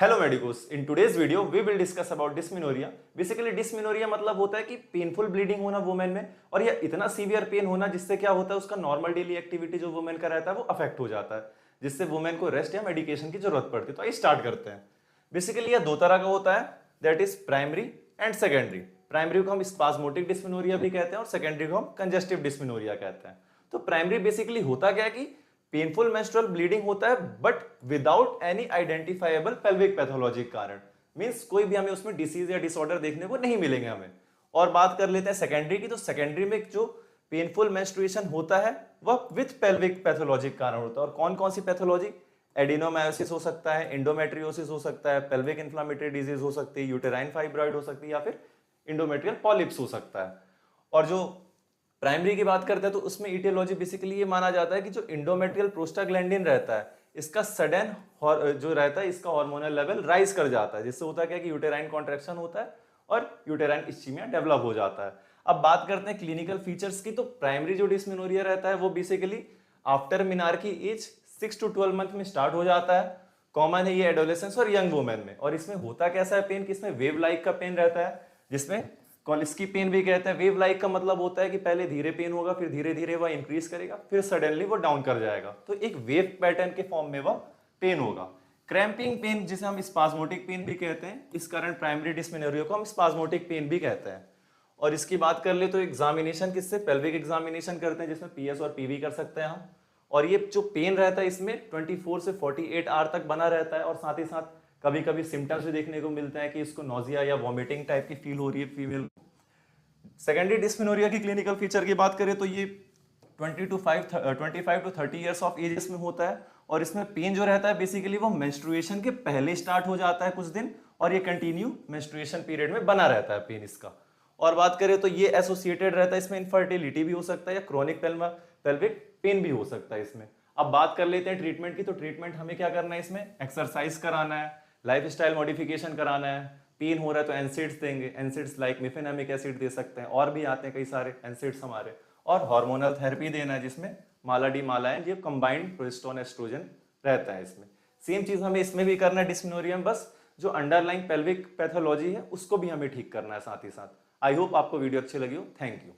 Hello medicos, in today's video we will discuss about dysmenorrhoea. Basically dysmenorrhoea मतलब होता है कि पेनफुल ब्लीडिंग होना वुमेन में, और यह इतना सीवियर पेन होना जिससे क्या होता है उसका नॉर्मल डेली एक्टिविटी जो वुमेन का रहता है वो अफेक्ट हो जाता है, जिससे वुमेन को रेस्ट या मेडिकेशन की जरूरत पड़ती है। तो आइए स्टार्ट करते हैं। बेसिकली यह दो तरह का होता है, that is primary and secondary. Primary को हम स्पाज्मोटिक डिस्मेनोरिया भी कहते हैं और सेकेंडरी को हम कंजेस्टिव डिस्मेनोरिया कहते हैं। तो प्राइमरी बेसिकली होता क्या है कि पेनफुल मेंस्ट्रुअल ब्लीडिंग होता है but without any identifiable pelvic pathology कारण, मींस कोई भी हमें उसमें डिसीज या डिसऑर्डर देखने को नहीं मिलेंगे हमें। और बात कर लेते हैं सेकेंडरी की, तो सेकेंडरी में जो पेनफुल मेंस्ट्रुएशन होता है वह विथ पेल्विक पैथोलॉजी कारण होता है। और कौन कौन सी पैथोलॉजी? एडिनोमायोसिस हो सकता है, इंडोमेट्रियोसिस हो सकता है, पेल्विक इन्फ्लामेटरी डिजीज हो सकती है, यूटेराइन फाइब्रॉइड हो सकती है, या फिर इंडोमेट्रियल पॉलिप्स हो सकता है। और जो प्राइमरी की बात करते हैं तो उसमें इटियोलॉजी बेसिकली ये माना जाता है कि जो इंडोमेट्रियल प्रोस्टाग्लैंडिन रहता है इसका सडन जो रहता है इसका हार्मोनल लेवल राइज कर जाता है, जिससे होता है क्या कि यूटेराइन कॉन्ट्रैक्शन होता है और यूटेराइन इस्चीमिया डेवलप हो जाता है। अब बात करते हैं क्लिनिकल फीचर्स की, तो प्राइमरी जो डिस्मेनोरिया रहता है वो बेसिकली आफ्टर मिनार की एज 6 to 12 मंथ में स्टार्ट हो जाता है। कॉमन है ये एडोलेसेंस और यंग वुमेन में। और इसमें होता कैसा है पेन, कि इसमें वेव लाइक का पेन रहता है, जिसमें कॉलिस्की पेन भी कहते हैं। वेव लाइक का मतलब होता है कि पहले धीरे पेन होगा, फिर धीरे धीरे वह इंक्रीज करेगा, फिर सडनली वो डाउन कर जाएगा। तो एक वेव पैटर्न के फॉर्म में वह पेन होगा। क्रैम्पिंग पेन जिसे हम स्पाज्मोटिक पेन भी कहते हैं, इस कारण प्राइमरी डिस्मेनोरिया को हम स्पाज्मोटिक पेन भी कहते हैं। और इसकी बात कर ले तो एग्जामिनेशन किससे? पेल्विक एग्जामिनेशन करते हैं, जिसमें पीएस और पीवी कर सकते हैं हम। और ये जो पेन रहता है इसमें 24 से 48 आवर तक बना रहता है। और साथ ही साथ कभी कभी सिम्टम्स भी देखने को मिलते हैं कि इसको नोजिया या वॉमिटिंग टाइप की फील हो रही है फीमेल। सेकेंडरी डिस्मेनोरिया की क्लिनिकल फीचर की बात करें तो ये 25 to 30 ईयर्स ऑफ एज में होता है। और इसमें पेन जो रहता है बेसिकली वो मेंस्ट्रुएशन के पहले स्टार्ट हो जाता है कुछ दिन, और ये कंटिन्यू मेंस्ट्रुएशन पीरियड में बना रहता है पेन इसका। और बात करें तो ये एसोसिएटेड रहता है, इसमें इनफर्टिलिटी भी हो सकता है या क्रोनिक पेल्विक पेन भी हो सकता है इसमें। अब बात कर लेते हैं ट्रीटमेंट की, तो ट्रीटमेंट हमें क्या करना है, इसमें एक्सरसाइज कराना है, लाइफस्टाइल मॉडिफिकेशन कराना है। पेन हो रहा है तो एनसिड्स देंगे, एनसिड्स लाइक मिफेनामिक एसिड दे सकते हैं, और भी आते हैं कई सारे एनसिड्स हमारे। और हार्मोनल थेरेपी देना है, जिसमें माला डी माला है, ये कंबाइंड प्रोजेस्टेरोन एस्ट्रोजन रहता है इसमें। सेम चीज हमें इसमें भी करना है डिस्मेनोरिया में, बस जो अंडरलाइंग पेल्विक पैथोलॉजी है उसको भी हमें ठीक करना है साथ ही साथ। आई होप आपको वीडियो अच्छी लगी हो। Thank you.